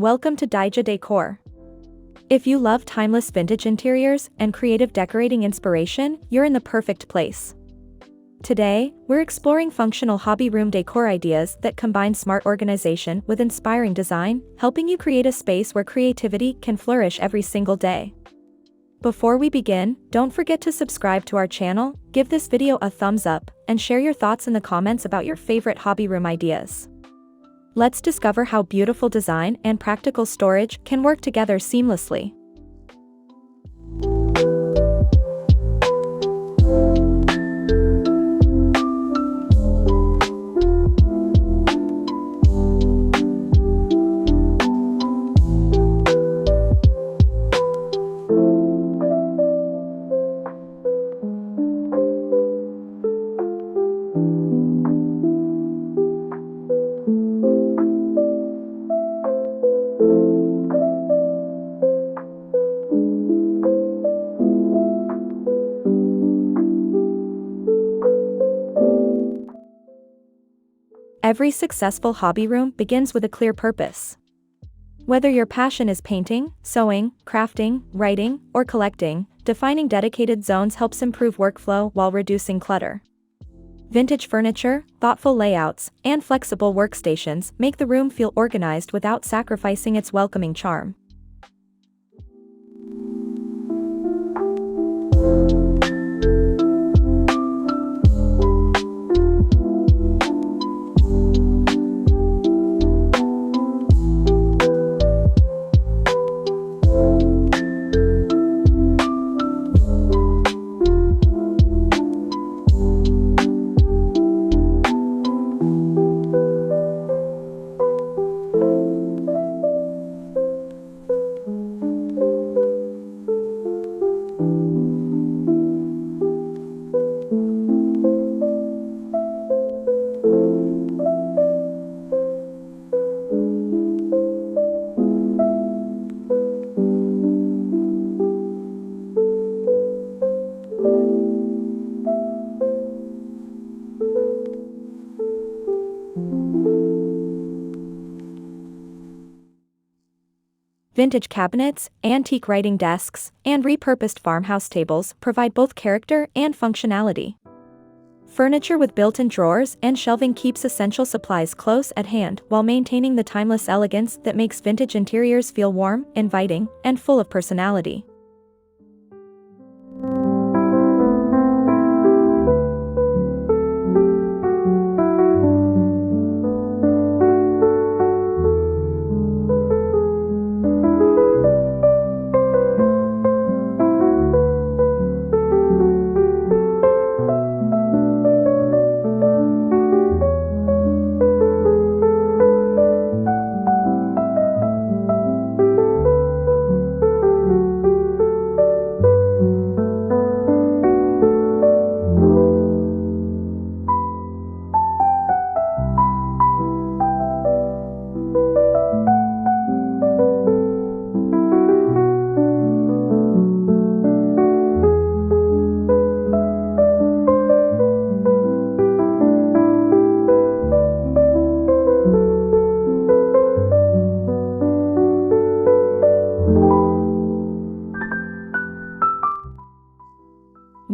welcome to Decor. If you love timeless vintage interiors and creative decorating inspiration, you're in the perfect place. Today, we're exploring functional hobby room decor ideas that combine smart organization with inspiring design, helping you create a space where creativity can flourish every single day. Before we begin, don't forget to subscribe to our channel, give this video a thumbs up, and share your thoughts in the comments about your favorite hobby room ideas. Let's discover how beautiful design and practical storage can work together seamlessly. Every successful hobby room begins with a clear purpose. Whether your passion is painting, sewing, crafting, writing, or collecting, defining dedicated zones helps improve workflow while reducing clutter. Vintage furniture, thoughtful layouts, and flexible workstations make the room feel organized without sacrificing its welcoming charm. Vintage cabinets, antique writing desks, and repurposed farmhouse tables provide both character and functionality. Furniture with built-in drawers and shelving keeps essential supplies close at hand while maintaining the timeless elegance that makes vintage interiors feel warm, inviting, and full of personality.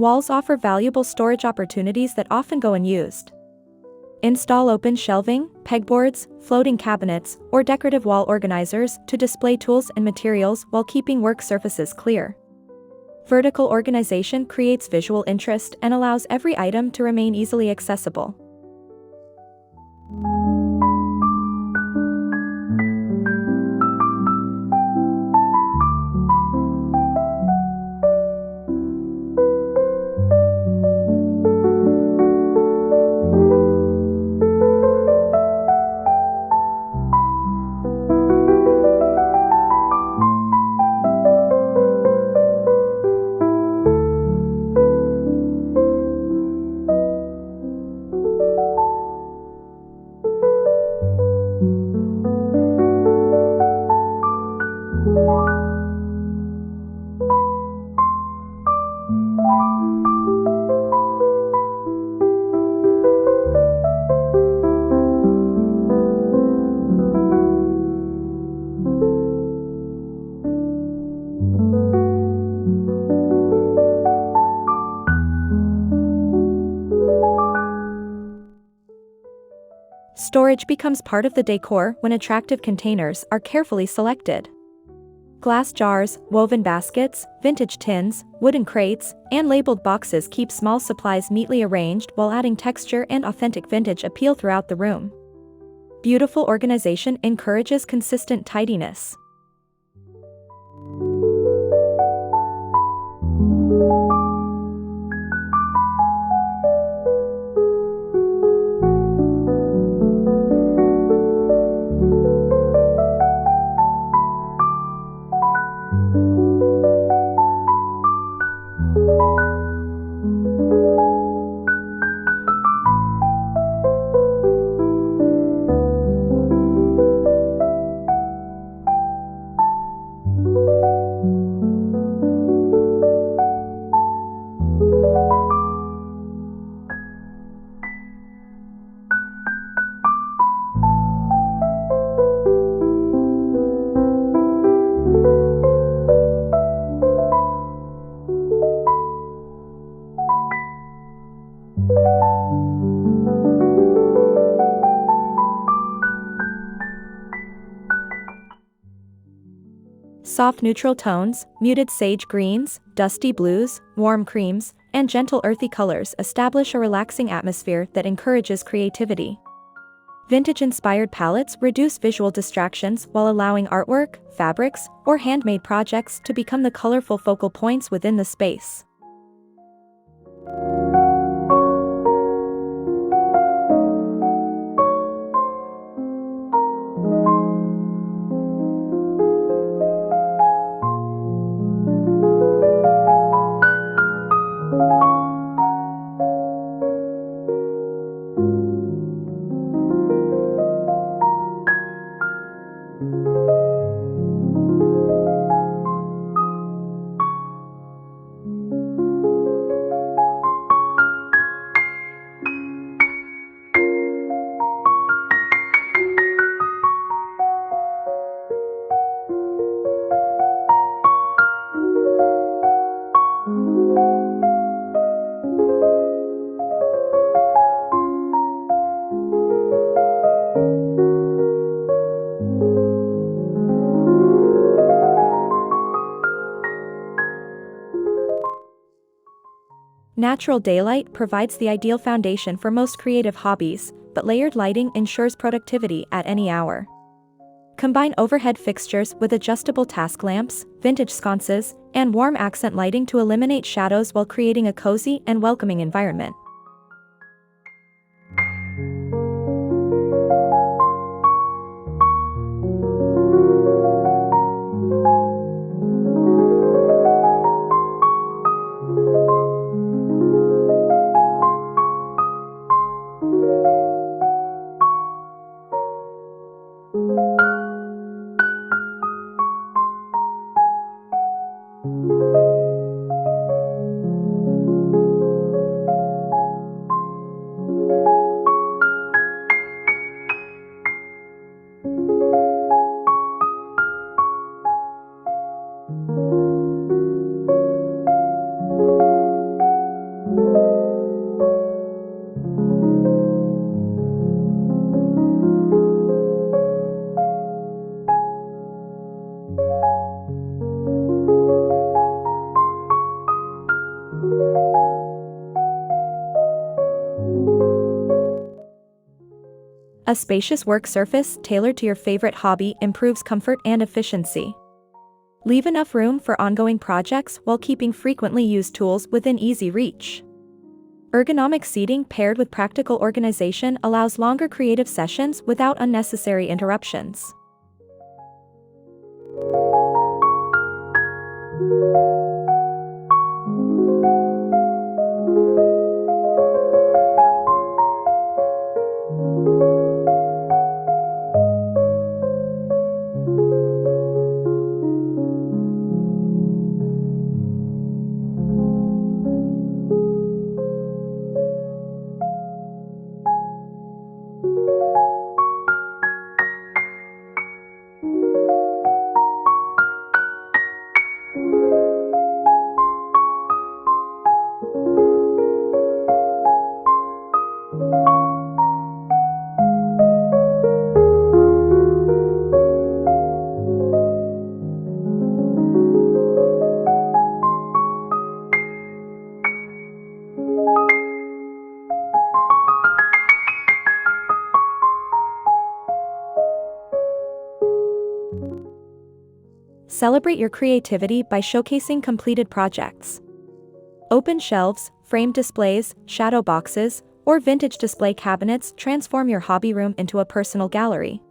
Walls offer valuable storage opportunities that often go unused. Install open shelving, pegboards, floating cabinets, or decorative wall organizers to display tools and materials while keeping work surfaces clear. Vertical organization creates visual interest and allows every item to remain easily accessible. Storage becomes part of the decor when attractive containers are carefully selected. Glass jars, woven baskets, vintage tins, wooden crates, and labeled boxes keep small supplies neatly arranged while adding texture and authentic vintage appeal throughout the room. Beautiful organization encourages consistent tidiness. Soft neutral tones, muted sage greens, dusty blues, warm creams, and gentle earthy colors establish a relaxing atmosphere that encourages creativity. Vintage-inspired palettes reduce visual distractions while allowing artwork, fabrics, or handmade projects to become the colorful focal points within the space. Natural daylight provides the ideal foundation for most creative hobbies, but layered lighting ensures productivity at any hour. Combine overhead fixtures with adjustable task lamps, vintage sconces, and warm accent lighting to eliminate shadows while creating a cozy and welcoming environment. A spacious work surface tailored to your favorite hobby improves comfort and efficiency. Leave enough room for ongoing projects while keeping frequently used tools within easy reach. Ergonomic seating paired with practical organization allows longer creative sessions without unnecessary interruptions. celebrate your creativity by showcasing completed projects. Open shelves, framed displays, shadow boxes, or vintage display cabinets transform your hobby room into a personal gallery.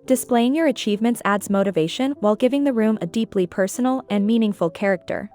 Displaying your achievements adds motivation while giving the room a deeply personal and meaningful character.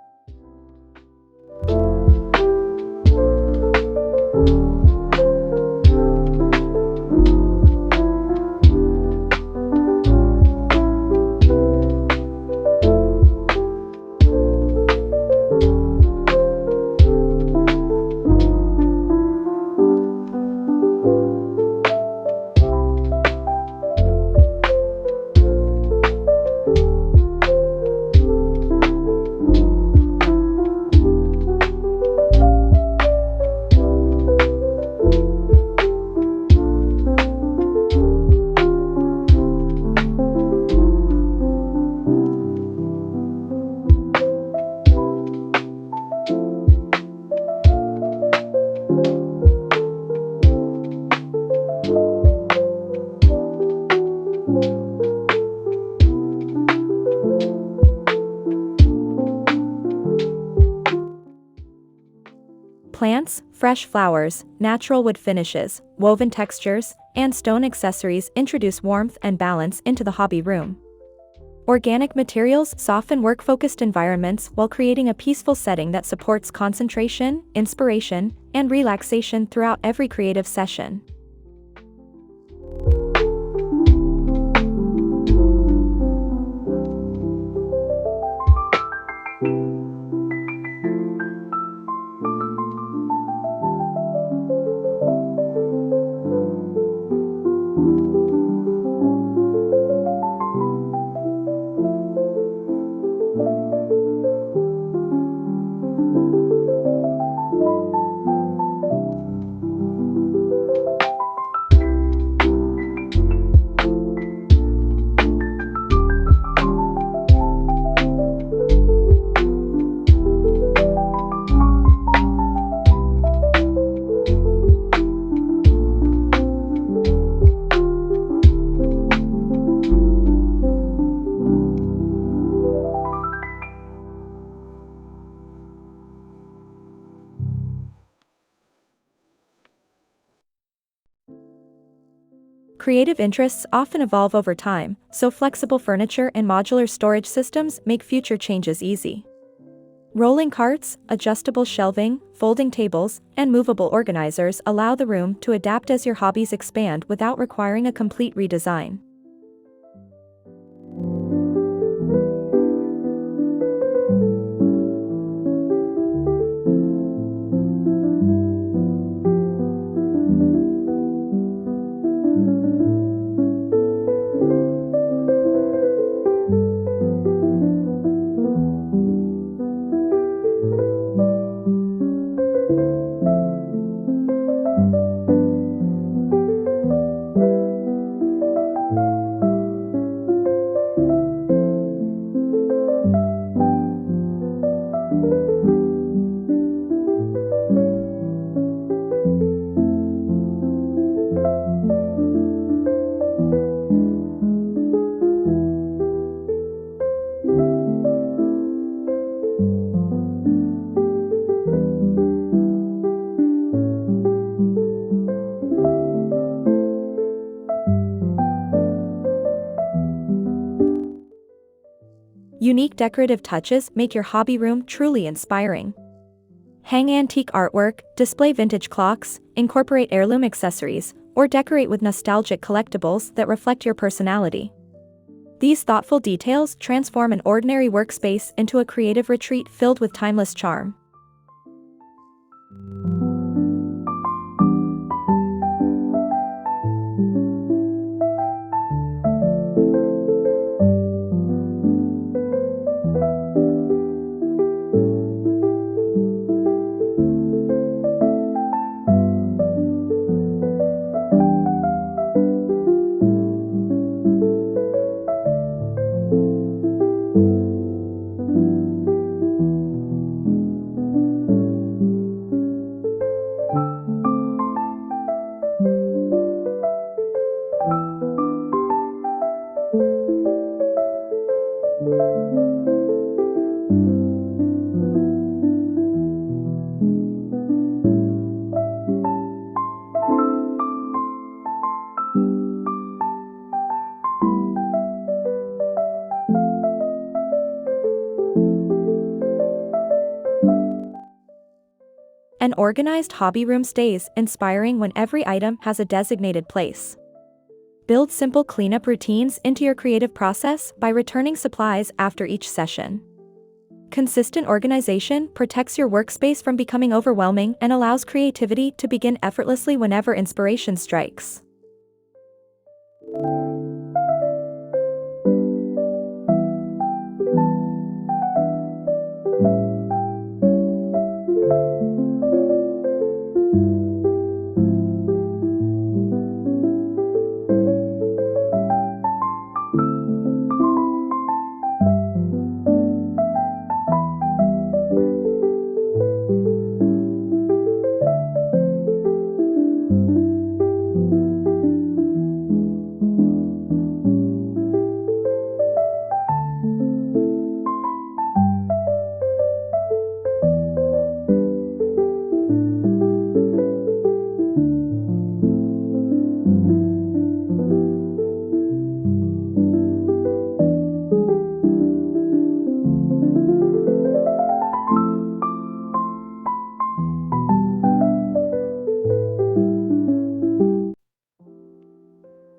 Plants, fresh flowers, natural wood finishes, woven textures, and stone accessories introduce warmth and balance into the hobby room. Organic materials soften work-focused environments while creating a peaceful setting that supports concentration, inspiration, and relaxation throughout every creative session. Creative interests often evolve over time, so flexible furniture and modular storage systems make future changes easy. Rolling carts, adjustable shelving, folding tables, and movable organizers allow the room to adapt as your hobbies expand without requiring a complete redesign. Unique decorative touches make your hobby room truly inspiring. Hang antique artwork, display vintage clocks, incorporate heirloom accessories, or decorate with nostalgic collectibles that reflect your personality. These thoughtful details transform an ordinary workspace into a creative retreat filled with timeless charm. An organized hobby room stays inspiring when every item has a designated place. Build simple cleanup routines into your creative process by returning supplies after each session. Consistent organization protects your workspace from becoming overwhelming and allows creativity to begin effortlessly whenever inspiration strikes.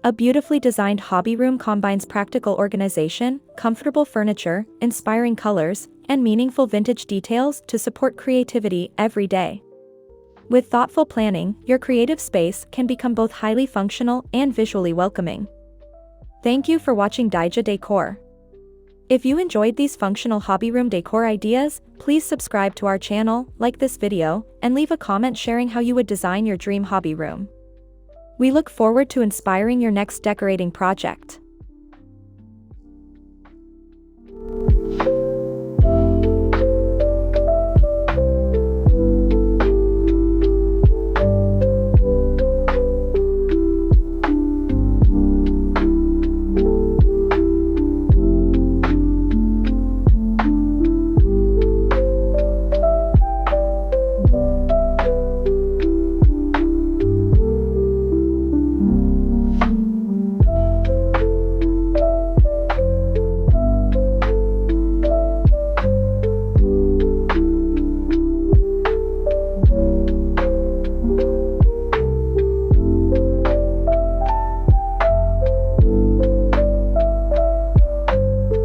A beautifully designed hobby room combines practical organization, comfortable furniture, inspiring colors, and meaningful vintage details to support creativity every day. With thoughtful planning, your creative space can become both highly functional and visually welcoming. Thank you for watching Decor. If you enjoyed these functional hobby room decor ideas, please subscribe to our channel, like this video, and leave a comment sharing how you would design your dream hobby room. We look forward to inspiring your next decorating project.